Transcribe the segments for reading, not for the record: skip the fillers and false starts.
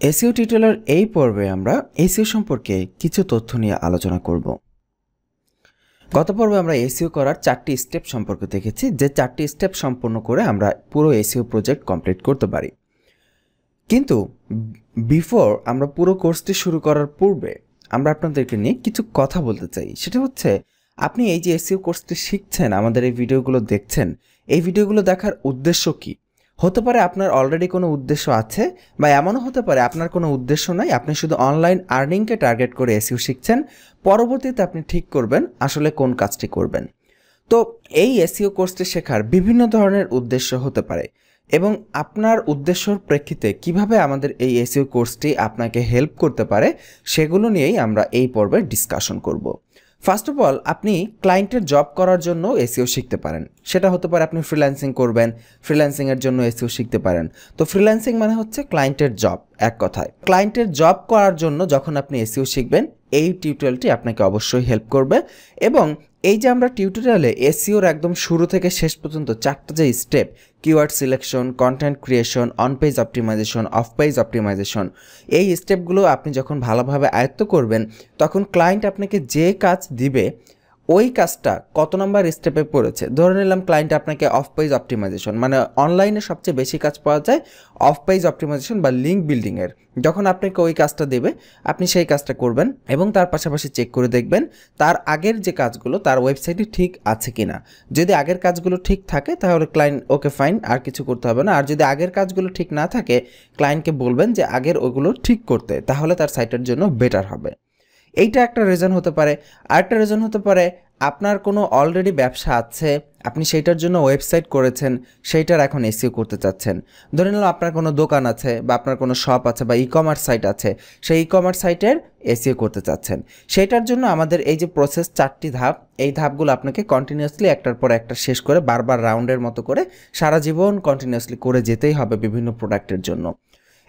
SEO টিউটোরিয়ালের এই পর্বে আমরা এসইও সম্পর্কে কিছু তথ্য নিয়ে আলোচনা করব। গত পর্বে আমরা এসইও করার 4টি স্টেপ সম্পর্কে দেখেছি, যে 4টি স্টেপ সম্পন্ন করে আমরা পুরো এসইও প্রজেক্ট কমপ্লিট করতে পারি। কিন্তু বিফোর আমরা পুরো কোর্সটি শুরু করার পূর্বে আমরা আপনাদেরকে নিয়ে কিছু কথা বলতে চাই। সেটা হচ্ছে, আপনি এই যে এসইও কোর্সটি শিখছেন, আমাদের এই ভিডিওগুলো দেখছেন, এই ভিডিওগুলো দেখার উদ্দেশ্য কী? হতে পারে আপনার অলরেডি কোনো উদ্দেশ্য আছে, বা এমনও হতে পারে আপনার কোনো উদ্দেশ্য নাই, আপনি শুধু অনলাইন আর্নিংকে টার্গেট করে এসইও শিখছেন। পরবর্তীতে আপনি ঠিক করবেন আসলে কোন কাজটি করবেন। তো এই এসইও কোর্সটি শেখার বিভিন্ন ধরনের উদ্দেশ্য হতে পারে, এবং আপনার উদ্দেশ্যর প্রেক্ষিতে কিভাবে আমাদের এই এসইও কোর্সটি আপনাকে হেল্প করতে পারে সেগুলো নিয়েই আমরা এই পর্বে ডিসকাশন করব। ফার্স্ট অফ অল, আপনি ক্লায়েন্টের জব করার জন্য এসইও শিখতে পারেন। সেটা হতে পারে আপনি ফ্রিল্যান্সিং করবেন, ফ্রিল্যান্সিংয়ের জন্য এসইও শিখতে পারেন। তো ফ্রিল্যান্সিং মানে হচ্ছে ক্লায়েন্টের জব, এক কথায় ক্লায়েন্টের জব করার জন্য যখন আপনি এসইও শিখবেন, এই টিউটোরিয়ালটি আপনাকে অবশ্যই হেল্প করবে। এবং এই যে আমরা টিউটোরিয়ালে এসইওর একদম শুরু থেকে শেষ পর্যন্ত 4টা যে step, keyword selection, content creation, on page optimisation, off page optimisation, এই স্টেপগুলো আপনি যখন ভালোভাবে আয়ত্ত করবেন, তখন ক্লায়েন্ট আপনাকে যে কাজ দিবে ওই কাজটা কত নম্বর স্টেপে পড়েছে। ধরে নিলাম ক্লায়েন্ট আপনাকে অফ পেজ অপটিমাইজেশন, মানে অনলাইনে সবচেয়ে বেশি কাজ পাওয়া যায় অফ পেজ অপটিমাইজেশন বা লিঙ্ক বিল্ডিংয়ের, যখন আপনাকে ওই কাজটা দেবে আপনি সেই কাজটা করবেন এবং তার পাশাপাশি চেক করে দেখবেন তার আগের যে কাজগুলো তার ওয়েবসাইটে ঠিক আছে কিনা। যদি আগের কাজগুলো ঠিক থাকে তাহলে ক্লায়েন্ট ওকে ফাইন, আর কিছু করতে হবে না। আর যদি আগের কাজগুলো ঠিক না থাকে, ক্লায়েন্টকে বলবেন যে আগের ওগুলো ঠিক করতে, তাহলে তার সাইটের জন্য বেটার হবে। এইটা একটা রিজন হতে পারে। আরেকটা রিজন হতে পারে, আপনার কোনো অলরেডি ব্যবসা আছে, আপনি সেইটার জন্য ওয়েবসাইট করেছেন, সেইটার এখন এসইও করতে চাচ্ছেন। ধরে নিলাম আপনার কোনো দোকান আছে বা আপনার কোনো শপ আছে বা ই কমার্স সাইট আছে, সেই ই কমার্স সাইটের এসইও করতে চাচ্ছেন। সেইটার জন্য আমাদের এই যে প্রসেস 4টি ধাপ, এই ধাপগুলো আপনাকে কন্টিনিউয়াসলি একটার পর একটা শেষ করে বারবার রাউন্ডের মতো করে সারা জীবন কন্টিনিউয়াসলি করে যেতেই হবে বিভিন্ন প্রোডাক্টের জন্য।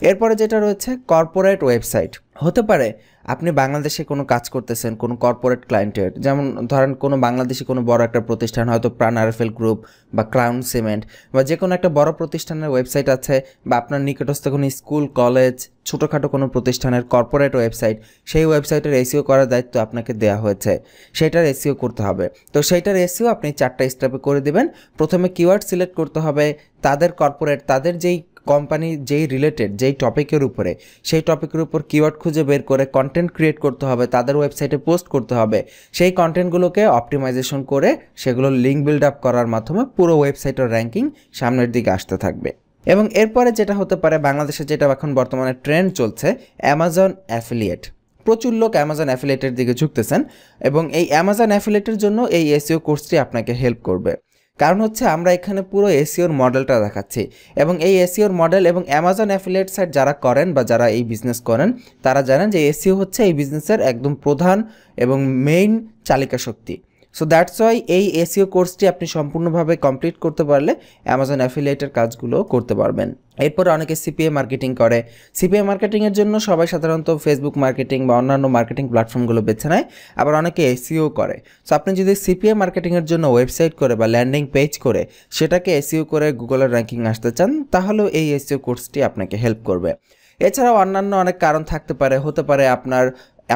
এরপরে যেটা রয়েছে কর্পোরেট ওয়েবসাইট। হতে পারে আপনি বাংলাদেশে কোনো কাজ করতেছেন কোনো কর্পোরেট ক্লায়েন্টের, যেমন ধরেন কোনো বাংলাদেশি কোনো বড় একটা প্রতিষ্ঠান, হয়তো প্রাণ আরএফএল গ্রুপ বা ক্রাউন সিমেন্ট বা যে কোনো একটা বড় প্রতিষ্ঠানের ওয়েবসাইট আছে, বা আপনার নিকটস্থ কোনো স্কুল কলেজ ছোটোখাটো কোনো প্রতিষ্ঠানের কর্পোরেট ওয়েবসাইট, সেই ওয়েবসাইটের এসইও করার দায়িত্ব আপনাকে দেওয়া হয়েছে, সেইটার এসইও করতে হবে। তো সেইটার এসইও আপনি 4টা স্টেপে করে দেবেন। প্রথমে কিওয়ার্ড সিলেক্ট করতে হবে, তাদের কর্পোরেট, তাদের যেই কোম্পানি যেই রিলেটেড যেই টপিকের উপরে, সেই টপিকের উপর কিওয়ার্ড খুঁজে বের করে কন্টেন্ট ক্রিয়েট করতে হবে, তাদের ওয়েবসাইটে পোস্ট করতে হবে। সেই কন্টেন্টগুলোকে অপটিমাইজেশন করে সেগুলো লিঙ্ক বিল্ড আপ করার মাধ্যমে পুরো ওয়েবসাইটের র্যাঙ্কিং সামনের দিকে আসতে থাকবে। এবং এরপরে যেটা হতে পারে, বাংলাদেশে যেটা এখন বর্তমানে ট্রেন্ড চলছে, অ্যামাজন অ্যাফিলিয়েট। প্রচুর লোক অ্যামাজন অ্যাফিলিয়েটের দিকে ঝুঁকতেছেন, এবং এই অ্যামাজন অ্যাফিলিয়েটের জন্য এই এসইও কোর্সটি আপনাকে হেল্প করবে। কারণ হচ্ছে আমরা এখানে পুরো এসইওর মডেলটা দেখাচ্ছি, এবং এই এসইওর মডেল এবং অ্যামাজন অ্যাফিলিয়েট সাইট যারা করেন বা যারা এই বিজনেস করেন তারা জানেন যে এসইও হচ্ছে এই বিজনেসের একদম প্রধান এবং মেইন চালিকা শক্তি। সো দ্যাটস ওয়াই এই এসইও কোর্সটি আপনি সম্পূর্ণভাবে কমপ্লিট করতে পারলে অ্যামাজন অ্যাফিলিয়েটের কাজগুলো করতে পারবেন। এরপরে অনেকে সিপিএ মার্কেটিং করে। সিপিএ মার্কেটিংয়ের জন্য সবাই সাধারণত ফেসবুক মার্কেটিং বা অন্যান্য মার্কেটিং প্ল্যাটফর্মগুলো বেছে নেয়, আবার অনেকে এসইও করে। সো আপনি যদি সিপিএ মার্কেটিংয়ের জন্য ওয়েবসাইট করে বা ল্যান্ডিং পেজ করে সেটাকে এসইও করে গুগলের র্যাঙ্কিং আসতে চান, তাহলেও এই এসইও কোর্সটি আপনাকে হেল্প করবে। এছাড়াও অন্যান্য অনেক কারণ থাকতে পারে। হতে পারে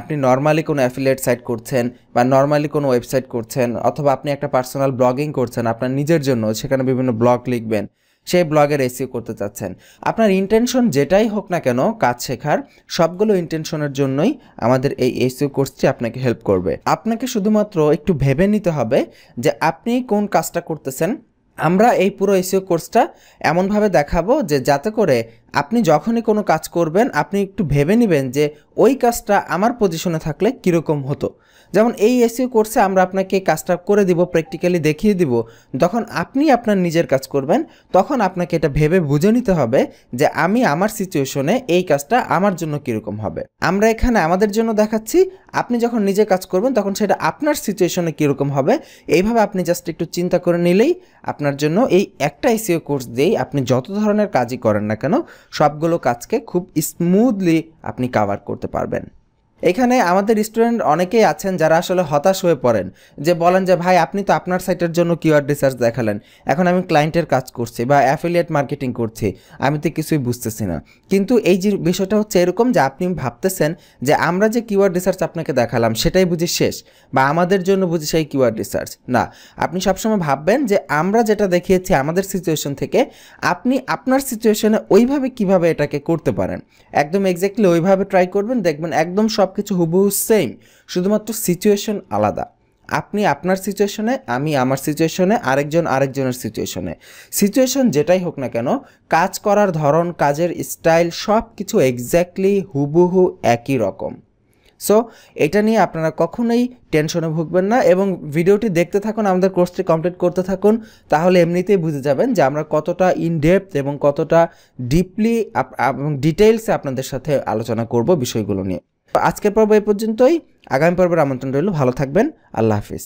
আপনি নর্মালি কোনো অ্যাফিলিয়েট সাইট করছেন বা নর্মালি কোনো ওয়েবসাইট করছেন, অথবা আপনি একটা পার্সোনাল ব্লগিং করছেন আপনার নিজের জন্য, সেখানে বিভিন্ন ব্লগ লিখবেন, সেই ব্লগের এসইও করতে চাচ্ছেন। আপনার ইন্টেনশন যেটাই হোক না কেন কাজ শেখার, সবগুলো ইন্টেনশনের জন্যই আমাদের এই এসইও কোর্সটি আপনাকে হেল্প করবে। আপনাকে শুধুমাত্র একটু ভেবে নিতে হবে যে আপনি কোন কাজটা করতেছেন। আমরা এই পুরো এসইও কোর্সটা এমনভাবে দেখাবো যে যাতে করে আপনি যখনই কোনো কাজ করবেন আপনি একটু ভেবে নেবেন যে ওই কাজটা আমার পজিশনে থাকলে কীরকম হতো। যেমন এই এসইও কোর্সে আমরা আপনাকে কাজটা করে দিব, প্র্যাকটিক্যালি দেখিয়ে দিব। যখন আপনি আপনার নিজের কাজ করবেন তখন আপনাকে এটা ভেবে বুঝে নিতে হবে যে আমি আমার সিচুয়েশনে এই কাজটা আমার জন্য কীরকম হবে। আমরা এখানে আমাদের জন্য দেখাচ্ছি, আপনি যখন নিজে কাজ করবেন তখন সেটা আপনার সিচুয়েশনে কীরকম হবে। এইভাবে আপনি জাস্ট একটু চিন্তা করে নিলেই আপনার জন্য এই একটা এসইও কোর্স দিয়েই আপনি যত ধরনের কাজই করেন না কেন সবগুলো কাজকে খুব স্মুথলি আপনি কভার করতে পারবেন। এখানে আমাদের স্টুডেন্ট অনেকেই আছেন যারা আসলে হতাশ হয়ে পড়েন, যে বলেন যে ভাই আপনি তো আপনার সাইটের জন্য কিওয়ার্ড রিসার্চ দেখালেন, এখন আমি ক্লায়েন্টের কাজ করছি বা অ্যাফিলিয়েট মার্কেটিং করছি, আমি তো কিছুই বুঝতেছি না। কিন্তু এই যে বিষয়টা হচ্ছে এরকম যে আপনি ভাবতেছেন যে আমরা যে কিওয়ার্ড রিসার্চ আপনাকে দেখালাম সেটাই বুঝি শেষ, বা আমাদের জন্য বুঝি সেই কিওয়ার্ড রিসার্চ না। আপনি সবসময় ভাববেন যে আমরা যেটা দেখিয়েছি আমাদের সিচুয়েশন থেকে আপনি আপনার সিচুয়েশনে ওইভাবে কিভাবে এটাকে করতে পারেন, একদম এক্স্যাক্টলি ওইভাবে ট্রাই করবেন, দেখবেন একদম সব কিছু হুবহু সেম, শুধুমাত্র সিচুয়েশন আলাদা। আপনি আপনার সিচুয়েশনে, আমি আমার সিচুয়েশনে, আরেকজন আরেকজনের সিচুয়েশনে। সিচুয়েশন যেটাই হোক না কেন, কাজ করার ধরন, কাজের স্টাইল সব কিছু এক্স্যাক্টলি হুবহু একই রকম। সো এটা নিয়ে আপনারা কখনোই টেনশনে ভুগবেন না, এবং ভিডিওটি দেখতে থাকুন, আমাদের কোর্সটি কমপ্লিট করতে থাকুন, তাহলে এমনিতেই বুঝে যাবেন যে আমরা কতটা ইনডেপথ এবং কতটা ডিপলি এবং ডিটেইলসে আপনাদের সাথে আলোচনা করব বিষয়গুলো নিয়ে। আজকের পর্ব এই পর্যন্তই, আগামী পর্বের আমন্ত্রণ রইল। ভালো থাকবেন, আল্লাহ হাফিজ।